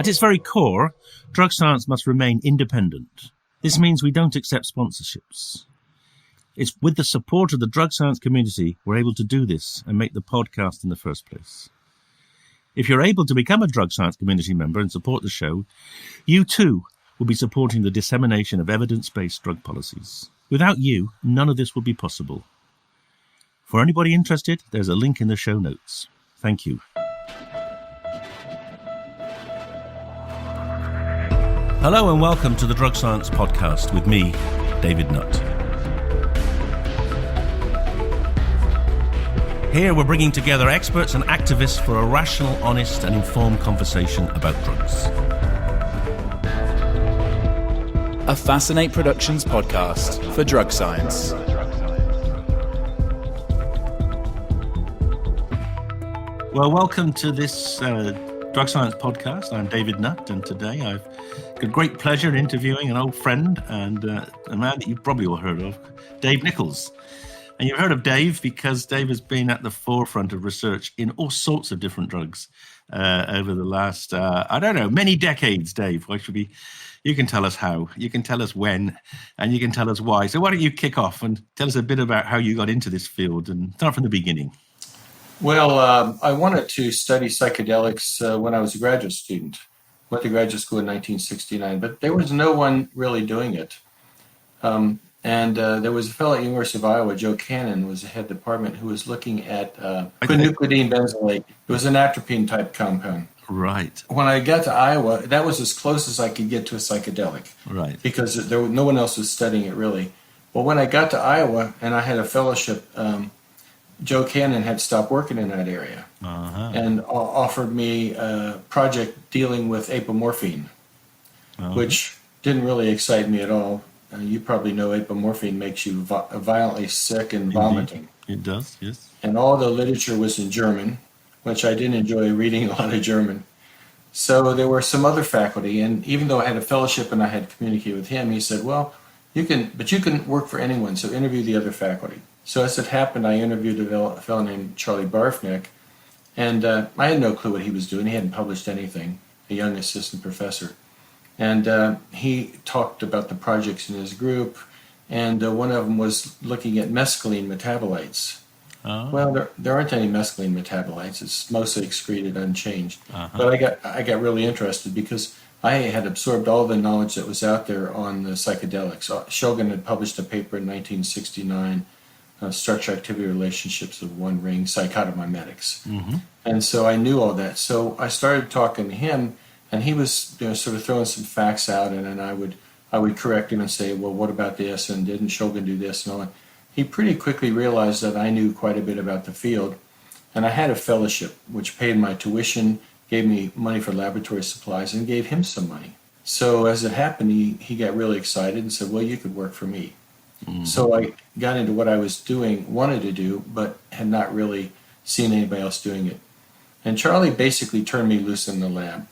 At its very core, drug science must remain independent. This means we don't accept sponsorships. It's with the support of the drug science community we're able to do this and make the podcast in the first place. If you're able to become a drug science community member and support the show, you too will be supporting the dissemination of evidence-based drug policies. Without you, none of this would be possible. For anybody interested, there's a link in the show notes. Thank you. Hello and welcome to the Drug Science Podcast with me, David Nutt. Here we're bringing together experts and activists for a rational, honest and informed conversation about drugs. A Fascinate Productions podcast for drug science. Well, welcome to this Drug Science Podcast. I'm David Nutt, and today I've got great pleasure in interviewing an old friend and a man that you've probably all heard of, Dave Nichols. And you've heard of Dave because Dave has been at the forefront of research in all sorts of different drugs over the last, many decades, Dave. You can tell us how, you can tell us when, and you can tell us why. So why don't you kick off and tell us a bit about how you got into this field and start from the beginning. Well, I wanted to study psychedelics when I was a graduate student. Went to graduate school in 1969, but there was no one really doing it. There was a fellow at the University of Iowa, Joe Cannon, was the head department, who was looking at quinupridine benzoate. It was an atropine-type compound. Right. When I got to Iowa, that was as close as I could get to a psychedelic. Right. Because no one else was studying it, really. Well, when I got to Iowa and I had a fellowship, Joe Cannon had stopped working in that area and offered me a project dealing with apomorphine, which didn't really excite me at all. You probably know apomorphine makes you violently sick and vomiting. Indeed. It does, yes. And all the literature was in German, which I didn't enjoy reading a lot of German. So there were some other faculty, and even though I had a fellowship and I had communicated with him, he said, well, you can work for anyone, so interview the other faculty. So as it happened, I interviewed a fellow named Charlie Barfnick, and I had no clue what he was doing. He hadn't published anything, a young assistant professor. And he talked about the projects in his group, and one of them was looking at mescaline metabolites. Well, there aren't any mescaline metabolites. It's mostly excreted unchanged. But I got really interested because I had absorbed all the knowledge that was out there on the psychedelics. Shogun had published a paper in 1969, structure-activity relationships of one ring, psychotomimetics. And so I knew all that. So I started talking to him, and he was sort of throwing some facts out, and then I would correct him and say, well, what about this, and didn't Shogun do this, and all that. He pretty quickly realized that I knew quite a bit about the field, and I had a fellowship which paid my tuition, gave me money for laboratory supplies, and gave him some money. So as it happened, he got really excited and said, well, you could work for me. So I got into what I wanted to do, but had not really seen anybody else doing it. And Charlie basically turned me loose in the lab.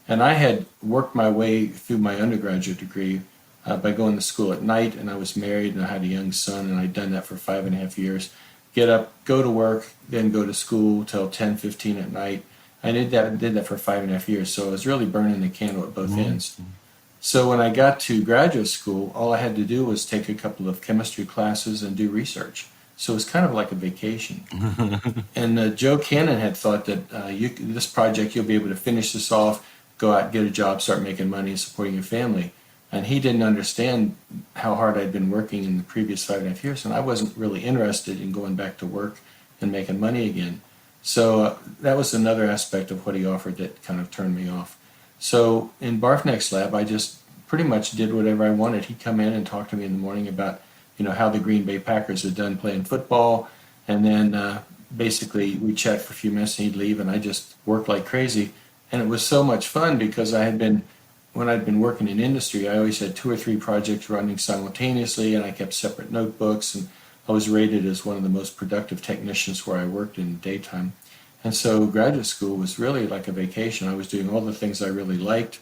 And I had worked my way through my undergraduate degree by going to school at night, and I was married, and I had a young son, and I'd done that for 5.5 years. Get up, go to work, then go to school till 10:15 at night. I did that for 5.5 years, so I was really burning the candle at both ends. So when I got to graduate school, all I had to do was take a couple of chemistry classes and do research. So it was kind of like a vacation. And Joe Cannon had thought that this project, you'll be able to finish this off, go out, get a job, start making money and supporting your family. And he didn't understand how hard I'd been working in the previous 5.5 years, and I wasn't really interested in going back to work and making money again. So that was another aspect of what he offered that kind of turned me off. So in Barfnick's lab, I just pretty much did whatever I wanted. He'd come in and talk to me in the morning about, how the Green Bay Packers had done playing football, and then basically we'd chat for a few minutes and he'd leave, and I just worked like crazy. And it was so much fun because when I'd been working in industry, I always had 2 or 3 projects running simultaneously, and I kept separate notebooks, and I was rated as one of the most productive technicians where I worked in the daytime. And so graduate school was really like a vacation. I was doing all the things I really liked,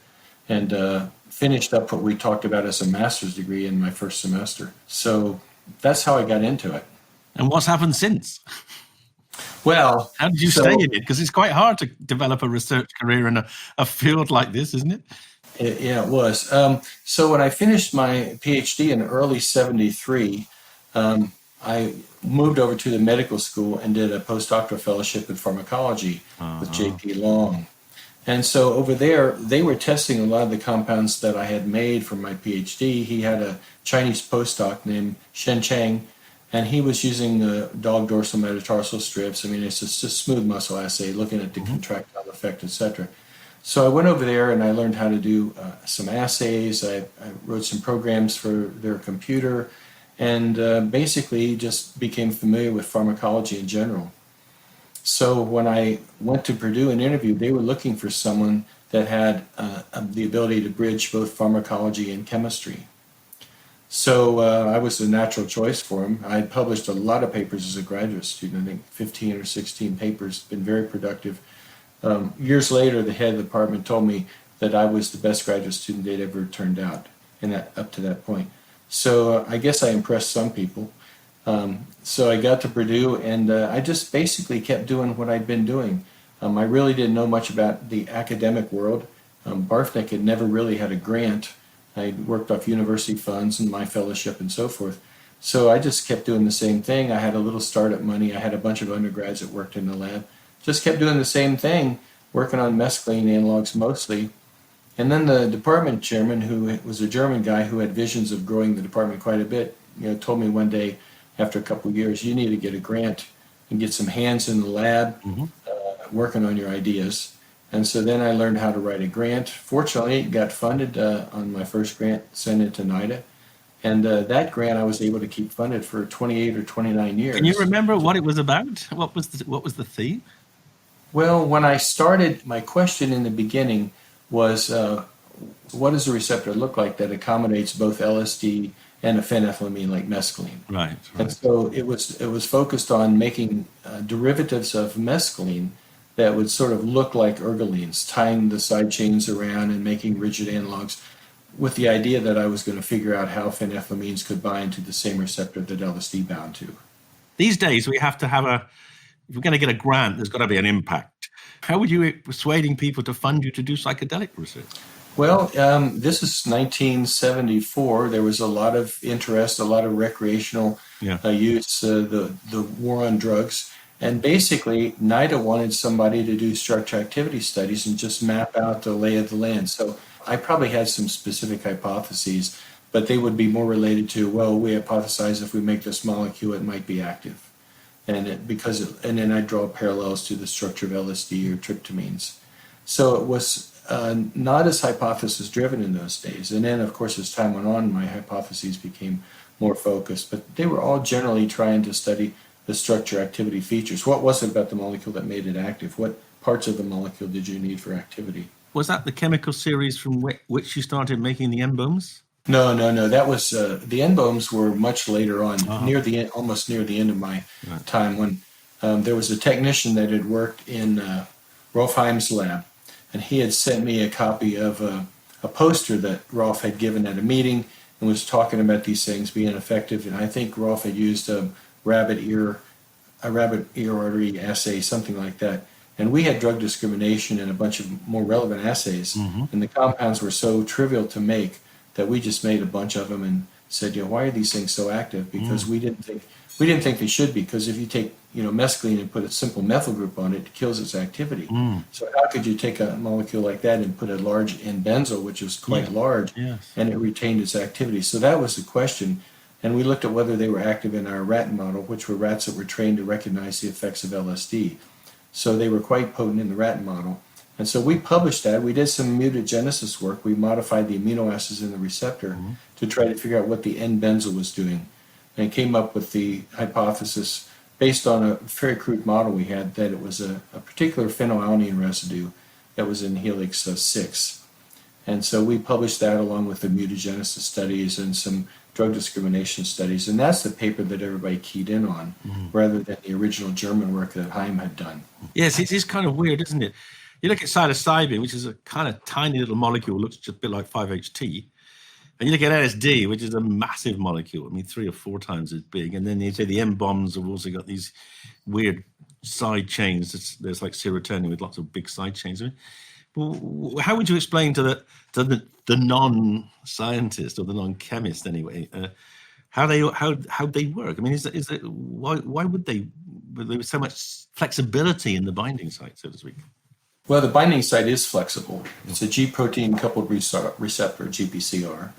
and finished up what we talked about as a master's degree in my first semester. So that's how I got into it. And what's happened since? Well, How did you so stay in it? Because it's quite hard to develop a research career in a field like this, isn't it? yeah, it was. So when I finished my PhD in early '73, I moved over to the medical school and did a postdoctoral fellowship in pharmacology with J.P. Long. And so over there, they were testing a lot of the compounds that I had made for my PhD. He had a Chinese postdoc named Shen Chang, and he was using the dog dorsal metatarsal strips. I mean, it's just a smooth muscle assay, looking at the contractile effect, etc. So I went over there and I learned how to do some assays. I wrote some programs for their computer, and basically just became familiar with pharmacology in general. So when I went to Purdue and interviewed, they were looking for someone that had the ability to bridge both pharmacology and chemistry. So I was a natural choice for him. I had published a lot of papers as a graduate student, I think 15 or 16 papers, been very productive. Years later, the head of the department told me that I was the best graduate student they'd ever turned out, and up to that point. So I guess I impressed some people. So I got to Purdue, and I just basically kept doing what I'd been doing. I really didn't know much about the academic world. Barfnick had never really had a grant. I worked off university funds and my fellowship and so forth. So I just kept doing the same thing. I had a little startup money. I had a bunch of undergrads that worked in the lab. Just kept doing the same thing, working on mescaline analogs mostly. And then the department chairman, who was a German guy who had visions of growing the department quite a bit, told me one day, after a couple of years, you need to get a grant and get some hands in the lab working on your ideas. And so then I learned how to write a grant. Fortunately, it got funded on my first grant, sent it to NIDA. And that grant I was able to keep funded for 28 or 29 years. Can you remember what it was about? What was the theme? Well, when I started, my question in the beginning was, what does a receptor look like that accommodates both LSD and a phenethylamine like mescaline? Right. And so it was focused on making derivatives of mescaline that would sort of look like ergolines, tying the side chains around and making rigid analogs, with the idea that I was going to figure out how phenethylamines could bind to the same receptor that LSD bound to. These days, we have to have if we're going to get a grant, there's got to be an impact. How would you be persuading people to fund you to do psychedelic research? Well, this is 1974. There was a lot of interest, a lot of recreational use, the war on drugs. And basically, NIDA wanted somebody to do structure activity studies and just map out the lay of the land. So I probably had some specific hypotheses, but they would be more related to, well, we hypothesize if we make this molecule, it might be active. And then I draw parallels to the structure of LSD or tryptamines. So it was not as hypothesis driven in those days. And then, of course, as time went on, my hypotheses became more focused. But they were all generally trying to study the structure activity features. What was it about the molecule that made it active? What parts of the molecule did you need for activity? Was that the chemical series from which you started making the N-bombs? No. That was the N-bombs were much later on, almost near the end of my time, when there was a technician that had worked in Rolf Heim's lab, and he had sent me a copy of a poster that Rolf had given at a meeting and was talking about these things being effective. And I think Rolf had used a rabbit ear artery assay, something like that. And we had drug discrimination and a bunch of more relevant assays, and the compounds were so trivial to make that we just made a bunch of them and said, why are these things so active? Because we didn't think they should be. Because if you take mescaline and put a simple methyl group on it, it kills its activity. So how could you take a molecule like that and put a large N-benzyl, which is quite large, and it retained its activity? So that was the question. And we looked at whether they were active in our rat model, which were rats that were trained to recognize the effects of LSD. So they were quite potent in the rat model. And so we published that. We did some mutagenesis work. We modified the amino acids in the receptor to try to figure out what the N-benzyl was doing. And came up with the hypothesis based on a very crude model we had that it was a particular phenylalanine residue that was in helix 6. And so we published that along with the mutagenesis studies and some drug discrimination studies. And that's the paper that everybody keyed in on, rather than the original German work that Heim had done. Yes, it is kind of weird, isn't it? You look at psilocybin, which is a kind of tiny little molecule, looks just a bit like 5-HT. And you look at LSD, which is a massive molecule, 3 or 4 times as big. And then you say the M-bombs have also got these weird side chains. There's like serotonin with lots of big side chains. How would you explain to the non-scientist or the non-chemist anyway how they work? I mean, is it why would there be so much flexibility in the binding site, so to speak? Well, the binding site is flexible. It's a G protein coupled receptor, GPCR.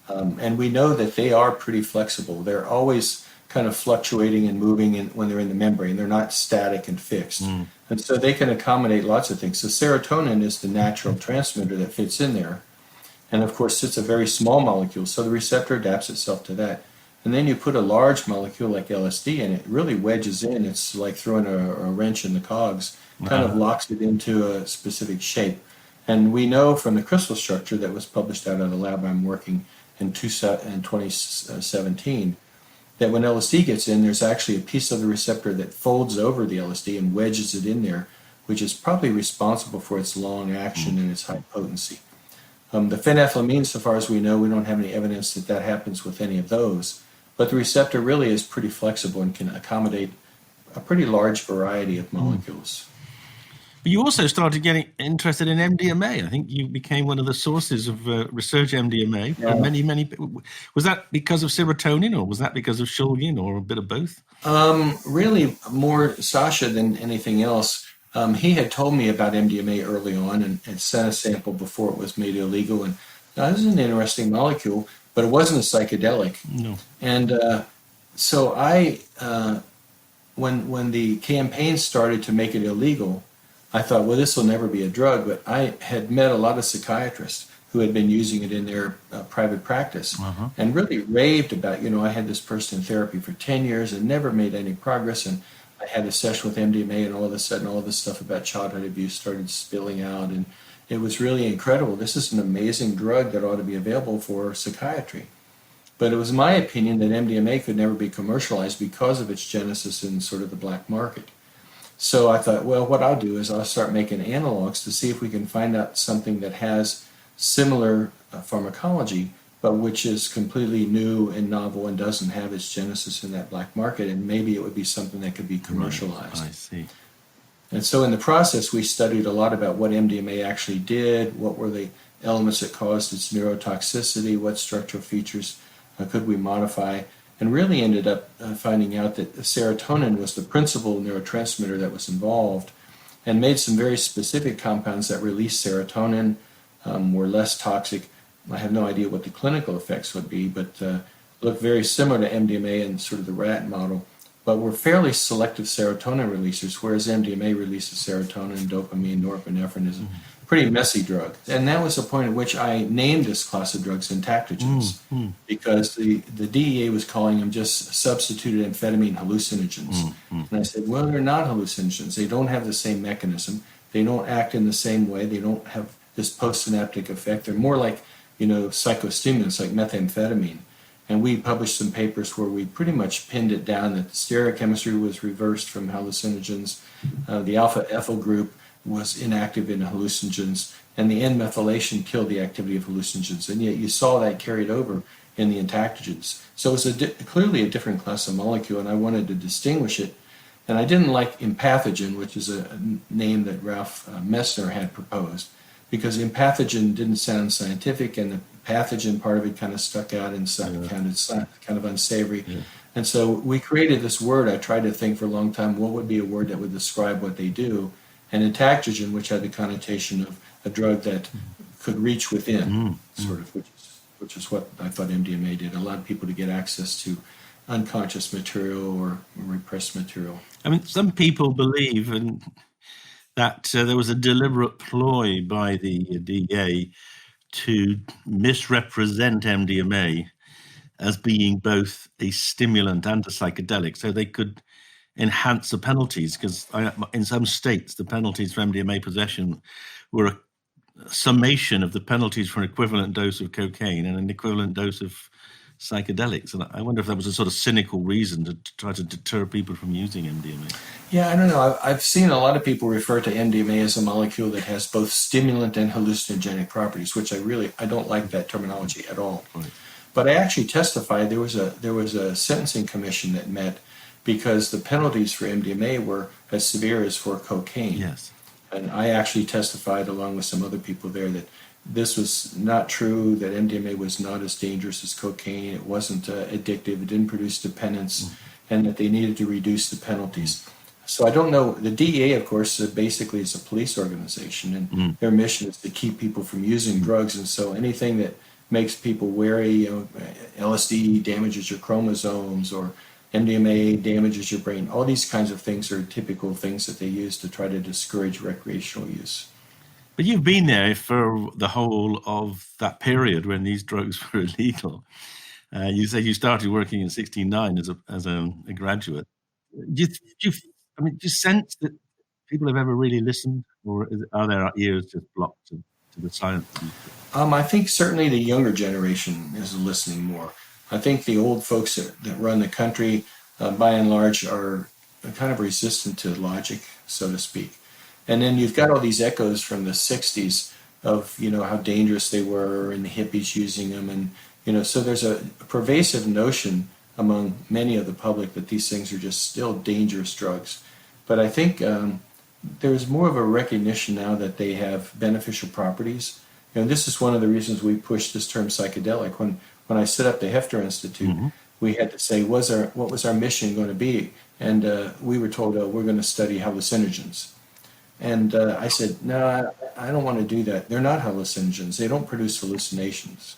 And we know that they are pretty flexible. They're always kind of fluctuating and moving when they're in the membrane. They're not static and fixed. And so they can accommodate lots of things. So serotonin is the natural transmitter that fits in there. And of course, it's a very small molecule, so the receptor adapts itself to that. And then you put a large molecule like LSD and it really wedges in. It's like throwing a wrench in the cogs, kind of locks it into a specific shape. And we know from the crystal structure that was published out of the lab I'm working in 2017 that when LSD gets in, there's actually a piece of the receptor that folds over the LSD and wedges it in there, which is probably responsible for its long action and its high potency. The phenethylamines, so far as we know, we don't have any evidence that happens with any of those. But the receptor really is pretty flexible and can accommodate a pretty large variety of molecules. But you also started getting interested in MDMA. I think you became one of the sources of research MDMA for many. Was that because of serotonin, or was that because of Shulgin, or a bit of both? Really more Sasha than anything else. He had told me about MDMA early on and sent a sample before it was made illegal. And this is an interesting molecule, but it wasn't a psychedelic. No. And so I, when the campaign started to make it illegal, I thought, well, this will never be a drug. But I had met a lot of psychiatrists who had been using it in their private practice and really raved about, I had this person in therapy for 10 years and never made any progress. And I had a session with MDMA, and all of a sudden, all this stuff about childhood abuse started spilling out. And it was really incredible. This is an amazing drug that ought to be available for psychiatry. But it was my opinion that MDMA could never be commercialized because of its genesis in sort of the black market. So I thought, well, what I'll do is I'll start making analogs to see if we can find out something that has similar pharmacology, but which is completely new and novel and doesn't have its genesis in that black market, and maybe it would be something that could be commercialized. Right. I see. And so in the process, we studied a lot about what MDMA actually did, what were the elements that caused its neurotoxicity, what structural features could we modify, and really ended up finding out that serotonin was the principal neurotransmitter that was involved, and made some very specific compounds that released serotonin, were less toxic. I have no idea what the clinical effects would be, but look very similar to MDMA in sort of the rat model, but were fairly selective serotonin releasers, whereas MDMA releases serotonin, dopamine, norepinephrine is a pretty messy drug. And that was the point at which I named this class of drugs entactogens, because the DEA was calling them just substituted amphetamine hallucinogens. And I said, well, they're not hallucinogens. They don't have the same mechanism. They don't act in the same way. They don't have this postsynaptic effect. They're more like, psychostimulants like methamphetamine. And we published some papers where we pretty much pinned it down that the stereochemistry was reversed from hallucinogens. The alpha-ethyl group was inactive in hallucinogens, and the N-methylation killed the activity of hallucinogens. And yet you saw that carried over in the entactogens. So it was clearly a different class of molecule, and I wanted to distinguish it. And I didn't like empathogen, which is a name that Ralph Messner had proposed, because empathogen didn't sound scientific, and the pathogen part of it kind of stuck out and sounded kind of unsavory. And so we created this word. I tried to think for a long time, what would be a word that would describe what they do? And entactogen, which had the connotation of a drug that could reach within, sort of, which is what I thought MDMA did. Allowed people to get access to unconscious material or repressed material. I mean, some people believe that there was a deliberate ploy by the DEA to misrepresent MDMA as being both a stimulant and a psychedelic, so they could enhance the penalties, because in some states the penalties for MDMA possession were a summation of the penalties for an equivalent dose of cocaine and an equivalent dose of psychedelics. And I wonder if that was a sort of cynical reason to try to deter people from using MDMA. Yeah, I don't know. I've seen a lot of people refer to MDMA as a molecule that has both stimulant and hallucinogenic properties, which I don't like that terminology at all. Right. But I actually testified. There was a sentencing commission that met, because the penalties for MDMA were as severe as for cocaine. Yes. And I actually testified along with some other people there that this was not true, that MDMA was not as dangerous as cocaine, it wasn't addictive, it didn't produce dependence, and that they needed to reduce the penalties. So I don't know, the DEA, of course, basically is a police organization, and their mission is to keep people from using drugs, and so anything that makes people wary, LSD damages your chromosomes, or MDMA damages your brain, all these kinds of things are typical things that they use to try to discourage recreational use. But you've been there for the whole of that period when these drugs were illegal. You say you started working in '69 as a graduate. Do you sense that people have ever really listened, or are their ears just blocked to the science? I think certainly the younger generation is listening more. I think the old folks that run the country, by and large, are kind of resistant to logic, so to speak. And then you've got all these echoes from the 60s of, how dangerous they were and the hippies using them. And, so there's a pervasive notion among many of the public that these things are just still dangerous drugs. But I think there's more of a recognition now that they have beneficial properties. This is one of the reasons we push this term psychedelic. When I set up the Hefter Institute, we had to say, what was our mission going to be? And we were told, we're going to study hallucinogens. And I said, no, I don't want to do that. They're not hallucinogens. They don't produce hallucinations.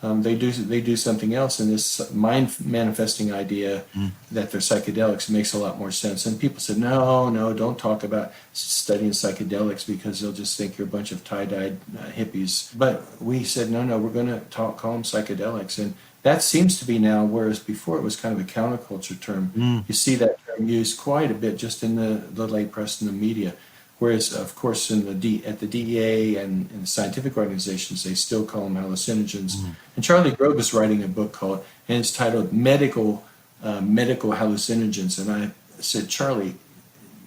They do something else, and this mind manifesting idea that they're psychedelics makes a lot more sense. And people said, no, don't talk about studying psychedelics because they'll just think you're a bunch of tie-dyed hippies. But we said, no, we're going to call them psychedelics. And that seems to be now, whereas before it was kind of a counterculture term. You see that term used quite a bit just in the lay press and the media. Whereas, of course, at the DEA and in the scientific organizations, they still call them hallucinogens. And Charlie Grob is writing a book and it's titled Medical Hallucinogens. And I said, Charlie,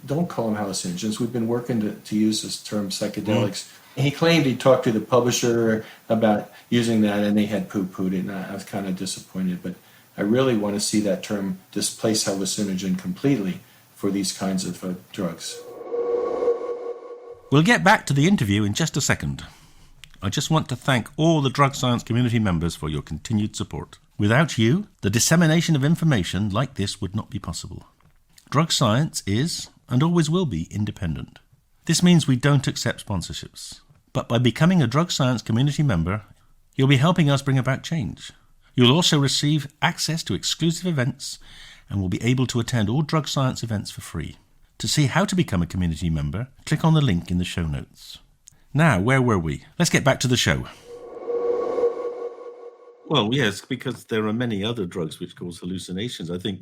don't call them hallucinogens. We've been working to use this term psychedelics. He claimed he talked to the publisher about using that, and they had poo-pooed it, and I was kind of disappointed. But I really want to see that term displace hallucinogen completely for these kinds of drugs. We'll get back to the interview in just a second. I just want to thank all the drug science community members for your continued support. Without you, the dissemination of information like this would not be possible. Drug science is, and always will be, independent. This means we don't accept sponsorships. But by becoming a drug science community member, you'll be helping us bring about change. You'll also receive access to exclusive events and will be able to attend all drug science events for free. To see how to become a community member, click on the link in the show notes. Now, where were we? Let's get back to the show. Well, yes, because there are many other drugs which cause hallucinations. I think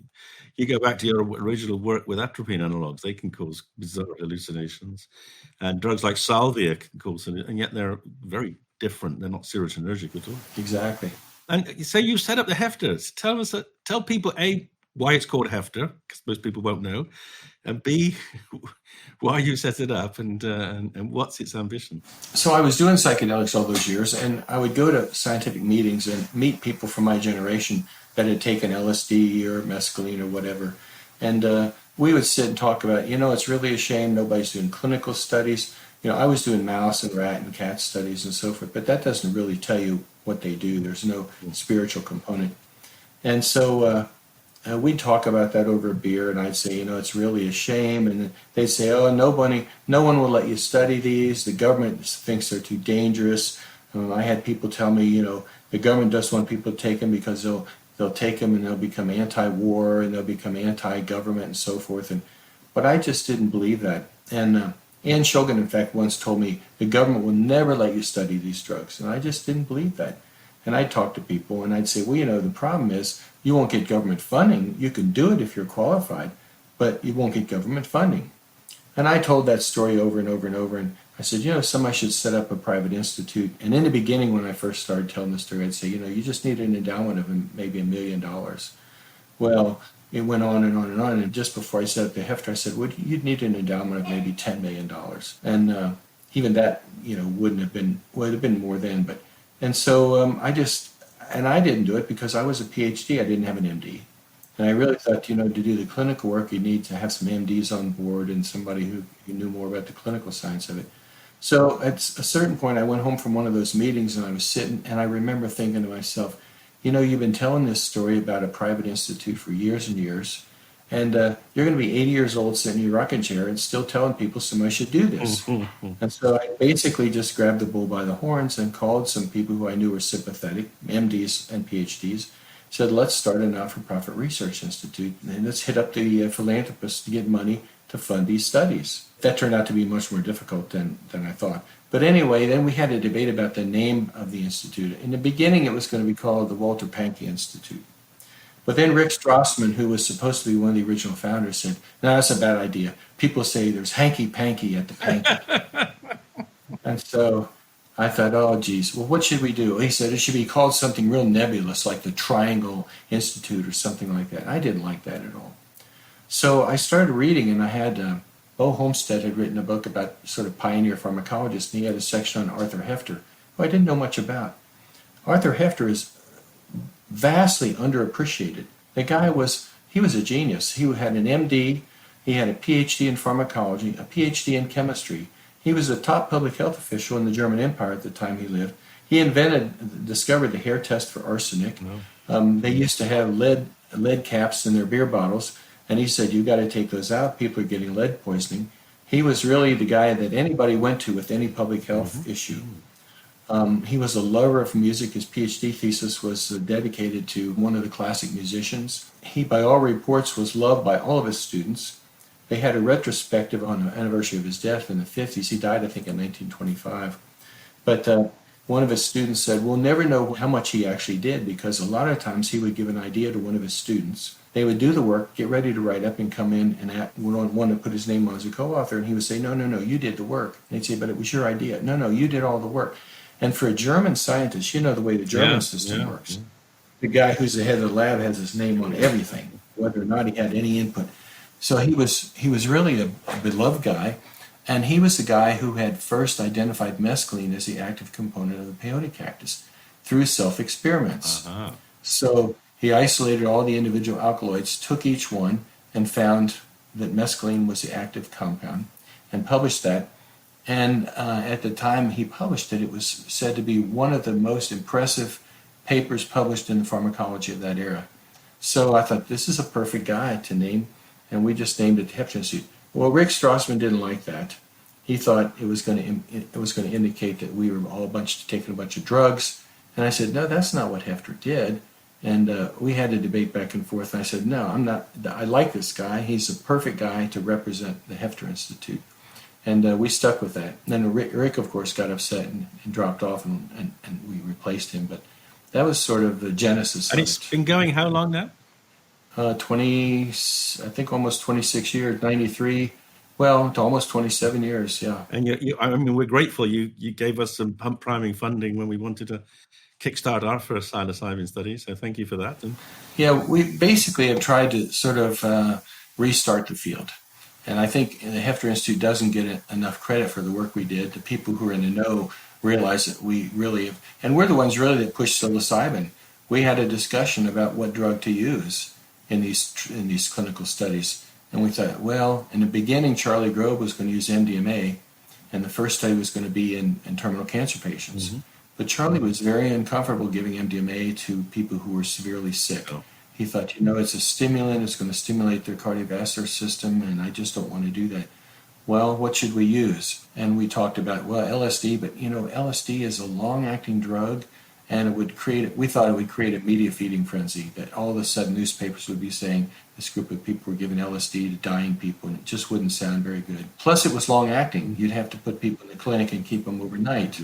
you go back to your original work with atropine analogs, they can cause bizarre hallucinations. And drugs like salvia can cause, and yet they're very different. They're not serotonergic at all. Exactly. And so you set up the Hefters. Tell people, A, why it's called Heffter, because most people won't know, and B, why you set it up, and what's its ambition. So I was doing psychedelics all those years, and I would go to scientific meetings and meet people from my generation that had taken LSD or mescaline or whatever, and we would sit and talk about, it's really a shame nobody's doing clinical studies. I was doing mouse and rat and cat studies and so forth, but that doesn't really tell you what they do. There's no spiritual component. And so we'd talk about that over a beer, and I'd say, it's really a shame. And they'd say, no one will let you study these. The government thinks they're too dangerous. I had people tell me, the government doesn't want people to take them because they'll take them and they'll become anti-war and they'll become anti-government and so forth. But I just didn't believe that. And Ann Shogan, in fact, once told me, the government will never let you study these drugs. And I just didn't believe that. And I'd talk to people and I'd say, the problem is you won't get government funding. You can do it if you're qualified, but you won't get government funding. And I told that story over and over and over. And I said, somebody should set up a private institute. And in the beginning, when I first started telling the story, I'd say, you just need an endowment of maybe $1 million. Well, it went on and on and on. And just before I set up the Hefter, I said, you'd need an endowment of maybe $10 million. And even that, would have been more then. And so I didn't do it because I was a PhD. I didn't have an MD. And I really thought, to do the clinical work, you need to have some MDs on board and somebody who knew more about the clinical science of it. So at a certain point, I went home from one of those meetings and I was sitting, and I remember thinking to myself, you've been telling this story about a private institute for years and years, and you're going to be 80 years old sitting in your rocking chair and still telling people somebody should do this. And so I basically just grabbed the bull by the horns and called some people who I knew were sympathetic, MDs and PhDs, said, let's start a not-for-profit research institute, and let's hit up the philanthropists to get money to fund these studies. That turned out to be much more difficult than I thought. But anyway, then we had a debate about the name of the institute. In the beginning, it was going to be called the Walter Pankey Institute. But then Rick Strassman, who was supposed to be one of the original founders, said, no, that's a bad idea. People say there's hanky-panky at the Pankey. And so I thought, oh, geez, well, what should we do? He said it should be called something real nebulous, like the Triangle Institute or something like that. I didn't like that at all. So I started reading, and I had Bo Homestead had written a book about sort of pioneer pharmacologists, and he had a section on Arthur Heffter, who I didn't know much about. Arthur Heffter is vastly underappreciated. The guy he was a genius. He had an MD, he had a PhD in pharmacology, a PhD in chemistry. He was a top public health official in the German Empire at the time he lived. He discovered the hair test for arsenic. They used to have lead caps in their beer bottles, and he said, you got to take those out. People are getting lead poisoning. He was really the guy that anybody went to with any public health issue. He was a lover of music. His PhD thesis was dedicated to one of the classic musicians. He, by all reports, was loved by all of his students. They had a retrospective on the anniversary of his death in the 50s. He died, I think, in 1925. But one of his students said, we'll never know how much he actually did, because a lot of times he would give an idea to one of his students. They would do the work, get ready to write up, and come in and want to put his name on as a co-author. And he would say, no, you did the work. And he'd say, but it was your idea. No, you did all the work. And for a German scientist, the way the German system works. Yeah. The guy who's the head of the lab has his name on everything, whether or not he had any input. So he was really a beloved guy, and he was the guy who had first identified mescaline as the active component of the peyote cactus through self-experiments. So he isolated all the individual alkaloids, took each one, and found that mescaline was the active compound, and published that. And at the time he published it, it was said to be one of the most impressive papers published in the pharmacology of that era. So I thought, this is a perfect guy to name, and we just named it the Hefter Institute. Well, Rick Strassman didn't like that. He thought it was going to indicate that we were all taking a bunch of drugs. And I said, no, that's not what Heffter did. And we had a debate back and forth. And I said, no, I'm not. I like this guy. He's the perfect guy to represent the Hefter Institute. And we stuck with that. And then Rick, of course, got upset and dropped off, and we replaced him. But that was sort of the genesis and of it's been going how long now? 20, I think almost 26 years, 93, well, to almost 27 years, yeah. And I mean, we're grateful you gave us some pump priming funding when we wanted to kickstart our first psilocybin study, so thank you for that. And yeah, we basically have tried to sort of restart the field. And I think the Hefter Institute doesn't get enough credit for the work we did. The people who are in the know realize that we really have, and we're the ones really that pushed psilocybin. We had a discussion about what drug to use in these clinical studies. And we thought, well, in the beginning, Charlie Grove was going to use MDMA, and the first study was going to be in terminal cancer patients. But Charlie was very uncomfortable giving MDMA to people who were severely sick. He thought, it's a stimulant, it's going to stimulate their cardiovascular system, and I just don't want to do that. Well, what should we use? And we talked about, LSD, but LSD is a long-acting drug, and we thought it would create a media feeding frenzy, that all of a sudden newspapers would be saying this group of people were giving LSD to dying people, and it just wouldn't sound very good. Plus, it was long-acting. You'd have to put people in the clinic and keep them overnight.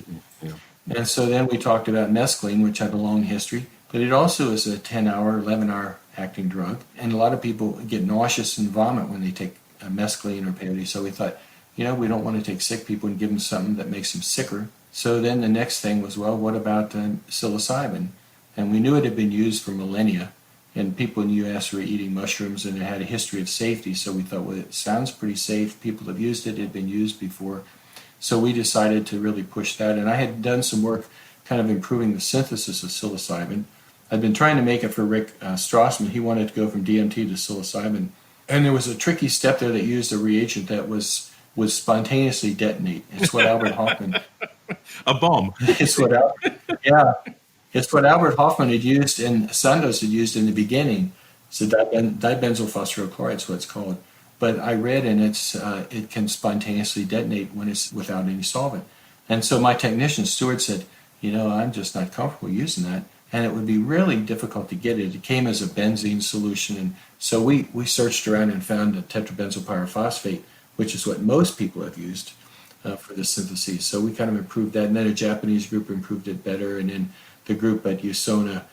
And so then we talked about mescaline, which had a long history, but it also is a 10-hour, 11-hour acting drug. And a lot of people get nauseous and vomit when they take mescaline or peyote. So we thought, we don't want to take sick people and give them something that makes them sicker. So then the next thing was, what about psilocybin? And we knew it had been used for millennia, and people in the U.S. were eating mushrooms, and it had a history of safety. So we thought, it sounds pretty safe. People have used it. It had been used before. So we decided to really push that. And I had done some work kind of improving the synthesis of psilocybin. I'd been trying to make it for Rick Strassman. He wanted to go from DMT to psilocybin. And there was a tricky step there that used a reagent that would spontaneously detonate. It's what Albert Hoffman... A bomb. It's what It's what Albert Hoffman had used and Sandoz had used in the beginning. It's a dibenzyl phosphorochloride is what it's called. But I read, and it can spontaneously detonate when it's without any solvent. And so my technician, Stuart, said, I'm just not comfortable using that. And it would be really difficult to get it. It came as a benzene solution. And so we searched around and found a tetrabenzyl pyrophosphate, which is what most people have used for the synthesis. So we kind of improved that. And then a Japanese group improved it better. And then the group at USONA,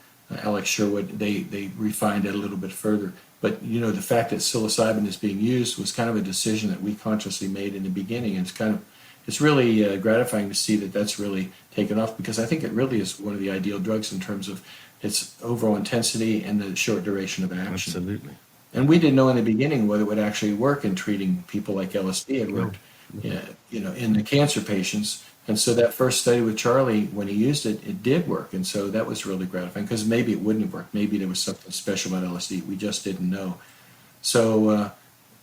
Alex Sherwood, they refined it a little bit further. But, the fact that psilocybin is being used was kind of a decision that we consciously made in the beginning. And it's really gratifying to see that that's really taken off, because I think it really is one of the ideal drugs in terms of its overall intensity and the short duration of action. Absolutely. And we didn't know in the beginning whether it would actually work in treating people like LSD. It worked, in the cancer patients. And so that first study with Charlie, when he used it, it did work. And so that was really gratifying, because maybe it wouldn't have worked. Maybe there was something special about LSD. We just didn't know. So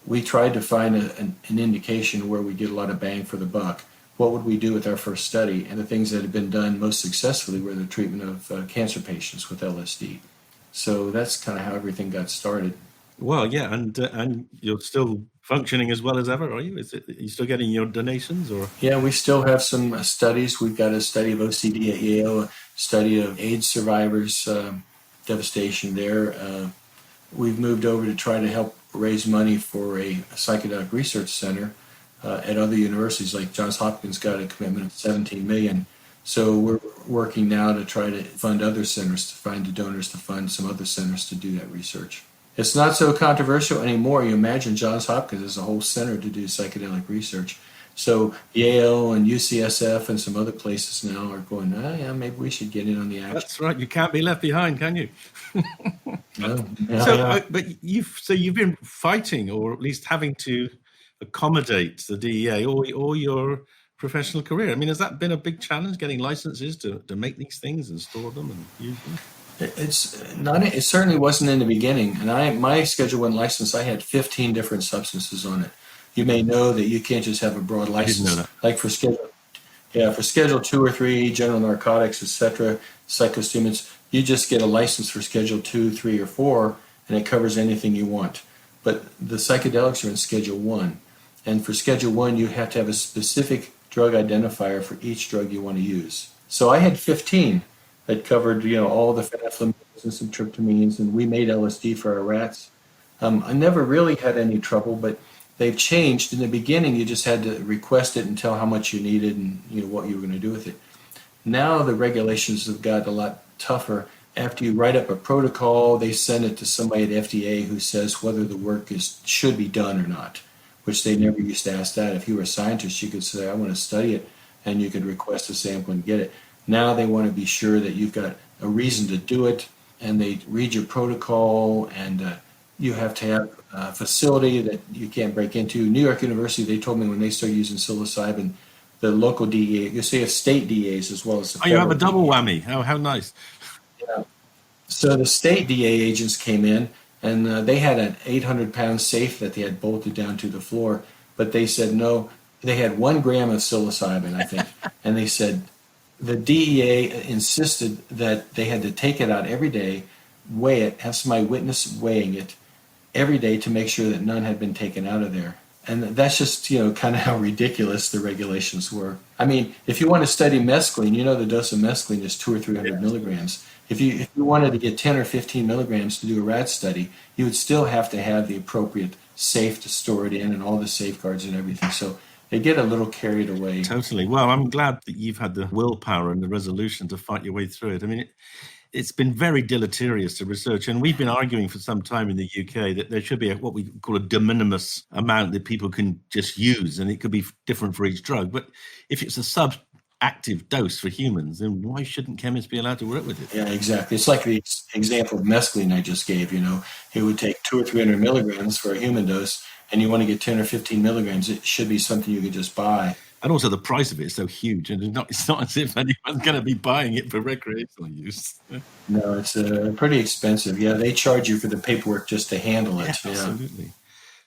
we tried to find an indication where we get a lot of bang for the buck. What would we do with our first study? And the things that had been done most successfully were the treatment of cancer patients with LSD. So that's kind of how everything got started. Well, yeah, and you're still functioning as well as ever, are you? Are you still getting your donations, or? Yeah, we still have some studies. We've got a study of OCD at Yale, a study of AIDS survivors, devastation there. We've moved over to try to help raise money for a psychedelic research center at other universities, like Johns Hopkins got a commitment of $17 million. So we're working now to try to fund other centers, to find the donors to fund some other centers to do that research. It's not so controversial anymore. You imagine Johns Hopkins as a whole center to do psychedelic research. So Yale and UCSF and some other places now are going, maybe we should get in on the action. That's right. You can't be left behind, can you? No. But you've been fighting, or at least having to accommodate the DEA all your professional career. I mean, has that been a big challenge, getting licenses to make these things and store them and use them? It's not. It certainly wasn't in the beginning. And my Schedule 1 license, I had 15 different substances on it. You may know that you can't just have a broad license. I didn't know that. Like for Schedule 2 or 3, general narcotics, etc., psychostimulants, you just get a license for Schedule 2, 3, or 4, and it covers anything you want. But the psychedelics are in Schedule 1. And for Schedule 1, you have to have a specific drug identifier for each drug you want to use. So I had 15 that covered, all the phenethylamines and some tryptamines, and we made LSD for our rats. I never really had any trouble, but they've changed. In the beginning, you just had to request it and tell how much you needed and what you were going to do with it. Now the regulations have got a lot tougher. After you write up a protocol, they send it to somebody at FDA who says whether the work should be done or not, which they never used to ask that. If you were a scientist, you could say, I want to study it, and you could request a sample and get it. Now they want to be sure that you've got a reason to do it, and they read your protocol, and you have to have a facility that you can't break into. New York University, they told me when they started using psilocybin, the local DEA, you see, have state DEAs as well as the you have a federal double DEA. whammy. How nice. Yeah. So the state DEA agents came in, and they had an 800-pound safe that they had bolted down to the floor, but they said no. They had 1 gram of psilocybin, I think, and they said the DEA insisted that they had to take it out every day, weigh it, have somebody witness weighing it every day to make sure that none had been taken out of there. And that's just, kind of how ridiculous the regulations were. I mean, if you want to study mescaline, the dose of mescaline is 200 or 300 milligrams. If you wanted to get 10 or 15 milligrams to do a rat study, you would still have to have the appropriate safe to store it in and all the safeguards and everything. So they get a little carried away. Totally. Well, I'm glad that you've had the willpower and the resolution to fight your way through it. I mean, it's been very deleterious to research, and we've been arguing for some time in the UK that there should be what we call a de minimis amount that people can just use, and it could be different for each drug. But if it's a sub-active dose for humans, then why shouldn't chemists be allowed to work with it? Yeah, exactly. It's like the example of mescaline I just gave. It would take 200 or 300 milligrams for a human dose, and you want to get 10 or 15 milligrams, it should be something you could just buy. And also the price of it is so huge, and it's not as if anyone's going to be buying it for recreational use. No, it's pretty expensive. Yeah, they charge you for the paperwork just to handle it. Yeah, absolutely.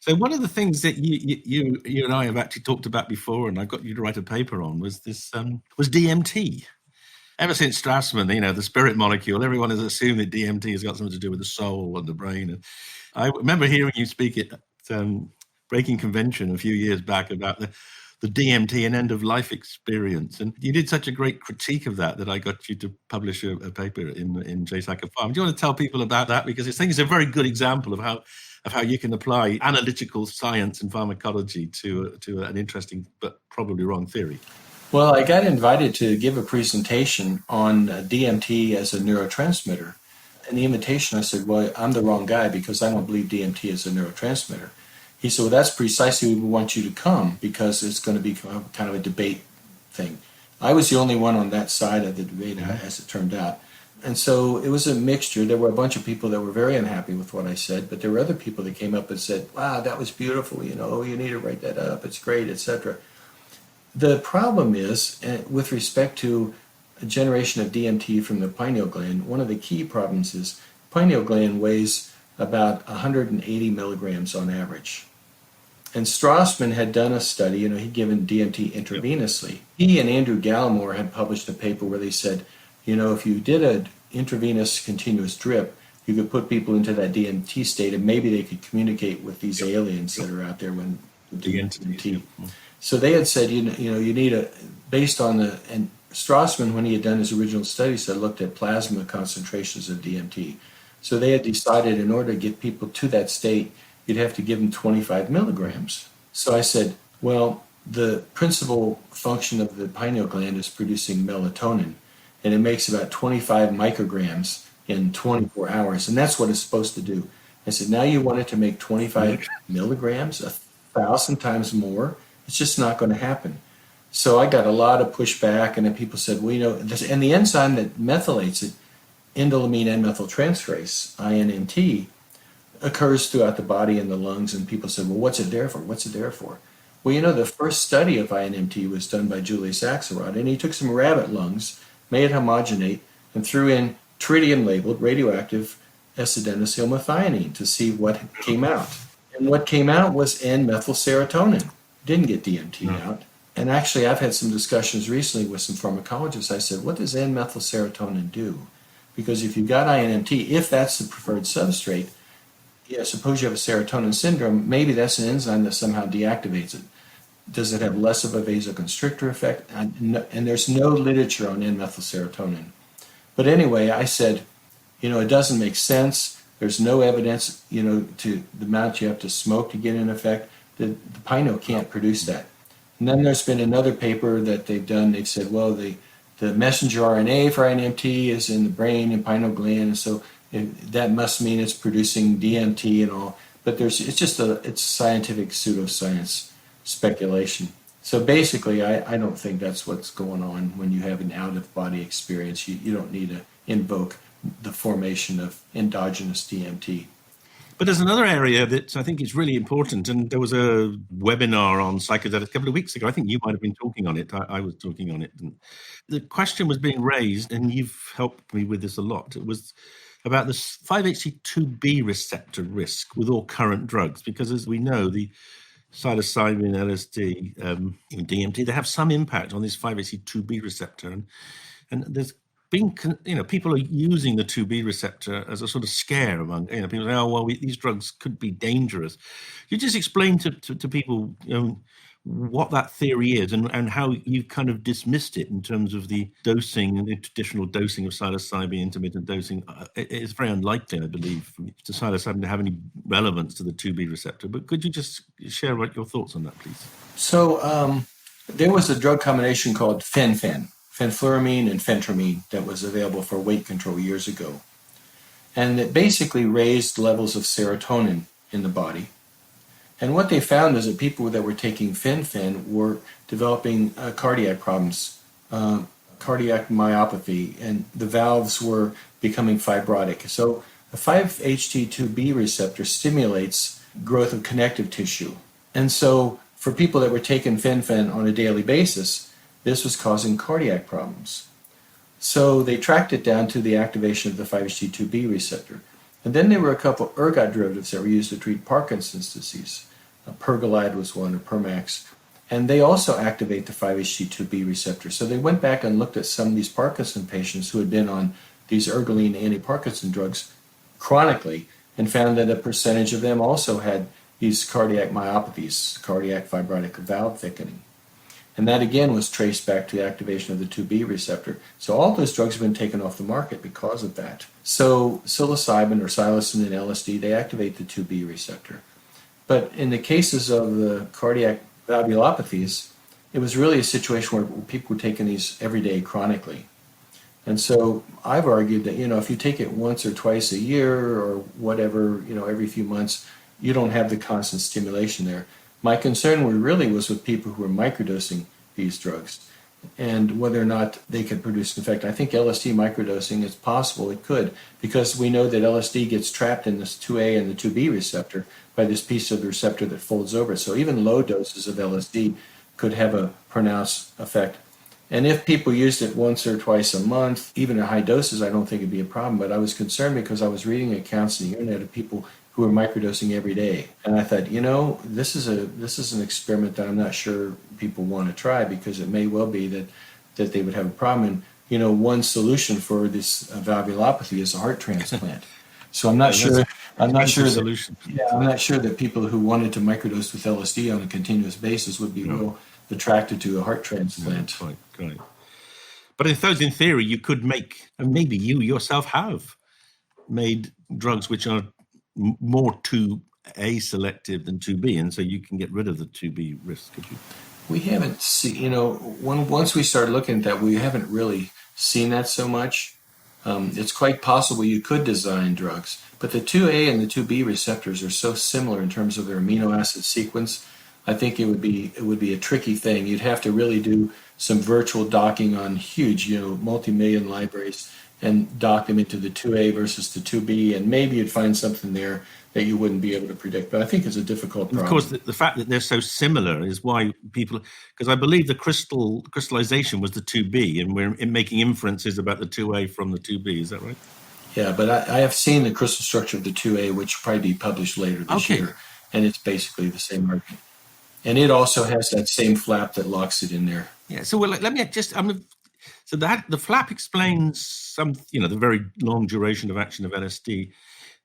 So one of the things that you and I have actually talked about before, and I got you to write a paper on, was DMT. Ever since Strassman, the spirit molecule, everyone has assumed that DMT has got something to do with the soul and the brain. And I remember hearing you speak at Breaking Convention a few years back about the DMT and end-of-life experience. And you did such a great critique of that I got you to publish a paper in Psychopharm. Do you want to tell people about that? Because I think it's a very good example of how you can apply analytical science and pharmacology to an interesting but probably wrong theory. Well, I got invited to give a presentation on DMT as a neurotransmitter. In the invitation, I said, well, I'm the wrong guy because I don't believe DMT is a neurotransmitter. He said, well, that's precisely why we want you to come, because it's going to be kind of a debate thing. I was the only one on that side of the debate, as it turned out. And so it was a mixture. There were a bunch of people that were very unhappy with what I said, but there were other people that came up and said, wow, that was beautiful, you need to write that up, it's great, etc. The problem is, with respect to a generation of DMT from the pineal gland, one of the key problems is pineal gland weighs about 180 milligrams on average. And Strassman had done a study, he'd given DMT intravenously. He and Andrew Gallimore had published a paper where they said, if you did an intravenous continuous drip, you could put people into that DMT state and maybe they could communicate with these aliens that are out there when DMT. So they had said, you need based on and Strassman, when he had done his original studies, had looked at plasma concentrations of DMT. So they had decided in order to get people to that state, you'd have to give them 25 milligrams. So I said, well, the principal function of the pineal gland is producing melatonin, and it makes about 25 micrograms in 24 hours, and that's what it's supposed to do. I said, now you want it to make 25 milligrams, 1,000 times more? It's just not going to happen. So I got a lot of pushback, and then people said, well, and the enzyme that methylates it, indolamine N-methyltransferase, INMT, occurs throughout the body and the lungs, and people said, well, what's it there for? What's it there for? Well, the first study of INMT was done by Julius Axelrod, and he took some rabbit lungs, made it homogenate, and threw in tritium-labeled radioactive S-adenosylmethionine to see what came out. And what came out was N-methylserotonin. Didn't get DMT out. And actually, I've had some discussions recently with some pharmacologists. I said, what does N-methylserotonin do? Because if you've got INMT, if that's the preferred substrate, suppose you have a serotonin syndrome, maybe that's an enzyme that somehow deactivates it. Does it have less of a vasoconstrictor effect? And there's no literature on N-methylserotonin. But anyway, I said, it doesn't make sense. There's no evidence, to the amount you have to smoke to get an effect. The pineal can't produce that. And then there's been another paper that they've done. They've said, well, the messenger RNA for INMT is in the brain and pineal gland, and so that must mean it's producing DMT and all. But it's scientific pseudoscience speculation. So basically, I don't think that's what's going on when you have an out-of-body experience. You don't need to invoke the formation of endogenous DMT. But there's another area that I think is really important, and there was a webinar on psychedelics a couple of weeks ago. I think you might have been talking on it. I was talking on it. And the question was being raised, and you've helped me with this a lot. It was about the 5-HT2B receptor risk with all current drugs, because as we know, the psilocybin, LSD, even DMT, they have some impact on this 5-HT2B receptor, and there's been, people are using the 2B receptor as a sort of scare among, people say, oh, well, these drugs could be dangerous. You just explain to people, what that theory is and how you've kind of dismissed it in terms of the dosing and the traditional dosing of psilocybin, intermittent dosing. It's very unlikely, I believe, for psilocybin to have any relevance to the 2B receptor. But could you just share your thoughts on that, please? So there was a drug combination called fenfluramine and phentermine, that was available for weight control years ago. And it basically raised levels of serotonin in the body. And what they found is that people that were taking fen were developing cardiac problems, cardiac myopathy, and the valves were becoming fibrotic. So the 5-HT2B receptor stimulates growth of connective tissue. And so for people that were taking fen-phen on a daily basis, this was causing cardiac problems. So they tracked it down to the activation of the 5-HT2B receptor. And then there were a couple ergot derivatives that were used to treat Parkinson's disease. Pergolide was one, or Permax. And they also activate the 5-HT2B receptor. So they went back and looked at some of these Parkinson patients who had been on these ergoline anti-Parkinson drugs chronically and found that a percentage of them also had these cardiac myopathies, cardiac fibrotic valve thickening. And that again was traced back to the activation of the 2B receptor. So all those drugs have been taken off the market because of that. So psilocybin or psilocin and LSD, they activate the 2B receptor. But in the cases of the cardiac valvulopathies, it was really a situation where people were taking these every day chronically. And so I've argued that, if you take it once or twice a year or whatever, every few months, you don't have the constant stimulation there. My concern really was with people who were microdosing these drugs and whether or not they could produce an effect. I think LSD microdosing is possible. It could, because we know that LSD gets trapped in this 2A and the 2B receptor by this piece of the receptor that folds over. So even low doses of LSD could have a pronounced effect. And if people used it once or twice a month, even at high doses, I don't think it'd be a problem. But I was concerned because I was reading accounts on the internet of people who were microdosing every day. And I thought, this is an experiment that I'm not sure people want to try, because it may well be that they would have a problem. And, one solution for this valvulopathy is a heart transplant. So I'm not sure. I'm not sure that people who wanted to microdose with LSD on a continuous basis would be real attracted to a heart transplant. Right. But I suppose in theory you could make, and maybe you yourself have made drugs which are more 2A selective than 2B, and so you can get rid of the 2B risk, could you? We haven't seen, once we started looking at that, we haven't really seen that so much. It's quite possible you could design drugs, but the 2A and the 2B receptors are so similar in terms of their amino acid sequence. I think it would be a tricky thing. You'd have to really do some virtual docking on huge, multi-million libraries and dock them into the 2A versus the 2B, and maybe you'd find something there that you wouldn't be able to predict. But I think it's a difficult problem. Of course, the fact that they're so similar is why people, because I believe the crystallization was the 2B, and we're making inferences about the 2A from the 2B. Is that right? Yeah, but I have seen the crystal structure of the 2A, which will probably be published later this year, and it's basically the same argument. And it also has that same flap that locks it in there. Yeah. So let me just. So that the flap explains some, the very long duration of action of LSD.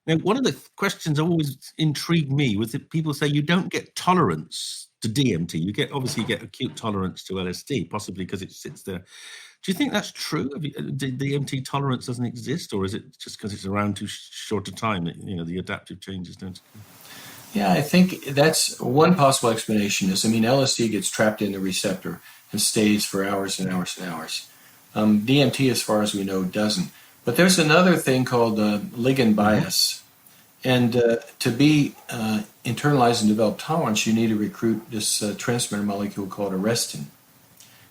Now, one of the questions that always intrigued me was that people say you don't get tolerance to DMT. You get acute tolerance to LSD, possibly because it sits there. Do you think that's true? DMT tolerance doesn't exist, or is it just because it's around too short a time that the adaptive changes don't occur? Yeah, I think that's one possible explanation. LSD gets trapped in the receptor and stays for hours and hours and hours. DMT, as far as we know, doesn't. But there's another thing called ligand bias. And to be internalized and develop tolerance, you need to recruit this transmitter molecule called arrestin.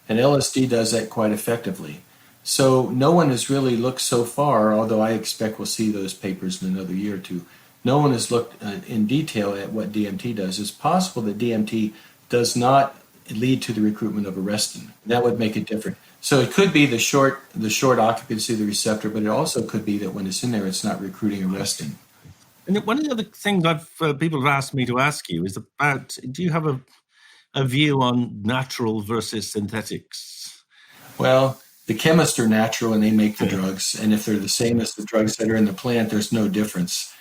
And LSD does that quite effectively. So no one has really looked so far, although I expect we'll see those papers in another year or two. No one has looked in detail at what DMT does. It's possible that DMT does not lead to the recruitment of arrestin. That would make it different. So it could be the short occupancy of the receptor, but it also could be that when it's in there, it's not recruiting arrestin. And one of the other things people have asked me to ask you is about, do you have a view on natural versus synthetics? Well, the chemists are natural and they make the drugs, and if they're the same as the drugs that are in the plant, there's no difference.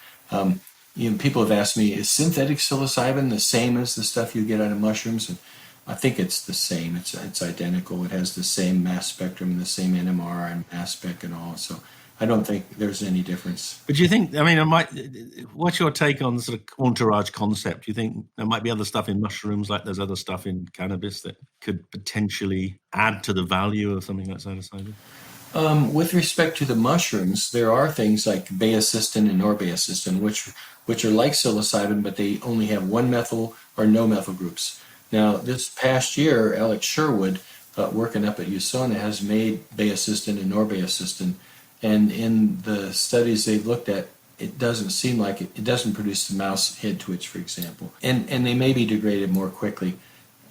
People have asked me, is synthetic psilocybin the same as the stuff you get out of mushrooms? And I think it's the same. It's identical. It has the same mass spectrum and the same NMR and mass spec and all. So I don't think there's any difference. But do you think, what's your take on the sort of entourage concept? Do you think there might be other stuff in mushrooms like there's other stuff in cannabis that could potentially add to the value of something like psilocybin? With respect to the mushrooms, there are things like baeocystin and norbaeocystin, which are like psilocybin, but they only have one methyl or no methyl groups. Now, this past year, Alex Sherwood, working up at USONA, has made baeocystin and norbaeocystin, and in the studies they've looked at, it doesn't seem like it doesn't produce the mouse head twitch, for example, and they may be degraded more quickly.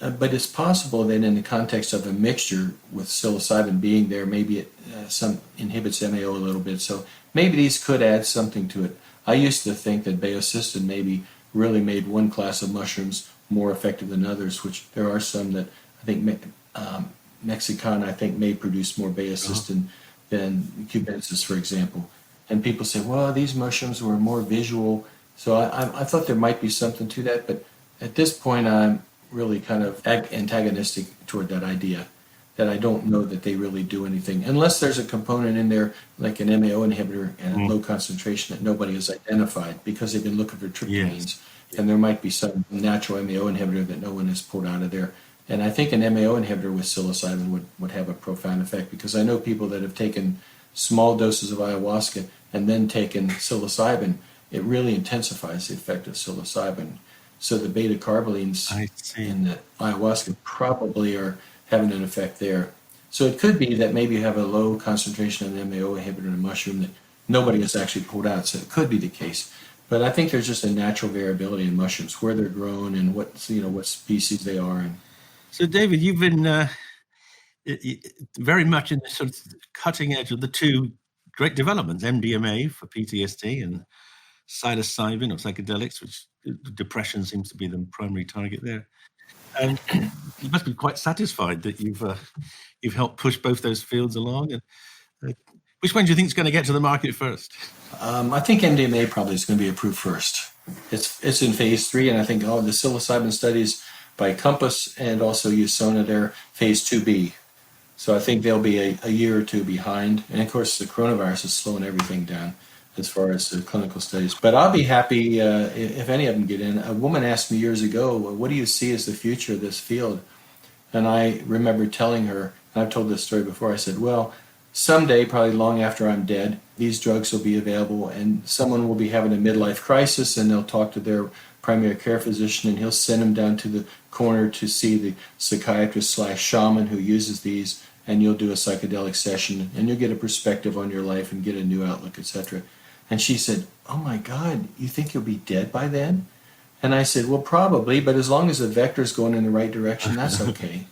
But it's possible that in the context of a mixture with psilocybin being there, maybe it some inhibits MAO a little bit. So maybe these could add something to it. I used to think that baocystin maybe really made one class of mushrooms more effective than others, which there are some that I think Mexican, I think, may produce more baocystin than cubensis, for example. And people say, well, these mushrooms were more visual. So I thought there might be something to that, but at this point I'm really kind of antagonistic toward that idea, that I don't know that they really do anything, unless there's a component in there like an MAO inhibitor at low concentration that nobody has identified because they've been looking for tryptamines. And there might be some natural MAO inhibitor that no one has pulled out of there. And I think an MAO inhibitor with psilocybin would have a profound effect, because I know people that have taken small doses of ayahuasca and then taken psilocybin. It really intensifies the effect of psilocybin. So the beta carbolines in the ayahuasca probably are having an effect there. So it could be that maybe you have a low concentration of an MAO inhibitor in a mushroom that nobody has actually pulled out. So it could be the case. But I think there's just a natural variability in mushrooms, where they're grown and what species they are. And so, David, you've been very much in the sort of cutting edge of the two great developments, MDMA for PTSD and psilocybin or psychedelics, which depression seems to be the primary target there. And you must be quite satisfied that you've helped push both those fields along. And which one do you think is going to get to the market first? I think MDMA probably is going to be approved first. It's in phase 3, and I think all the psilocybin studies by Compass and also Usona, they're phase 2B. So I think they'll be a year or two behind. And of course, the coronavirus is slowing everything down as far as the clinical studies. But I'll be happy if any of them get in. A woman asked me years ago, what do you see as the future of this field? And I remember telling her, and I've told this story before, I said, well, someday, probably long after I'm dead, these drugs will be available and someone will be having a midlife crisis and they'll talk to their primary care physician and he'll send them down to the corner to see the psychiatrist/shaman who uses these, and you'll do a psychedelic session and you'll get a perspective on your life and get a new outlook, etc. And she said, oh my God, you think you'll be dead by then? And I said, well, probably, but as long as the vector's going in the right direction, that's okay.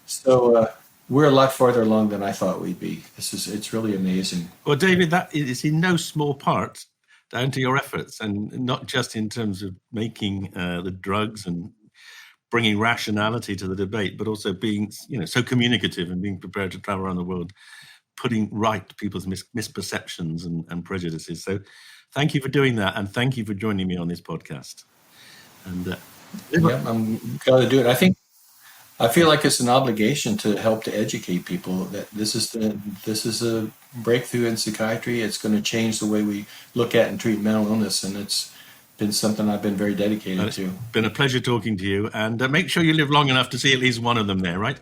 So we're a lot farther along than I thought we'd be. It's really amazing. Well, David, that is in no small part down to your efforts, and not just in terms of making the drugs and bringing rationality to the debate, but also being, so communicative and being prepared to travel around the world, putting right people's misperceptions and prejudices. So thank you for doing that, and thank you for joining me on this podcast. And I'm glad to do it. I feel like it's an obligation to help to educate people that this is a breakthrough in psychiatry. It's going to change the way we look at and treat mental illness, and it's been something I've been very dedicated to. It's been a pleasure talking to you, and make sure you live long enough to see at least one of them there, right?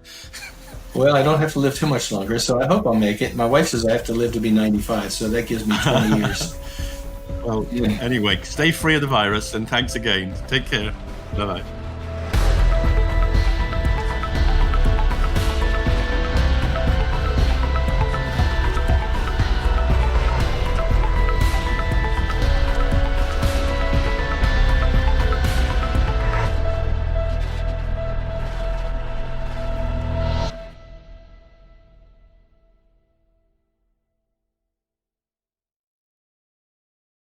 Well, I don't have to live too much longer, so I hope I'll make it. My wife says I have to live to be 95, so that gives me 20 years. Well, anyway, stay free of the virus, and thanks again. Take care. Bye-bye.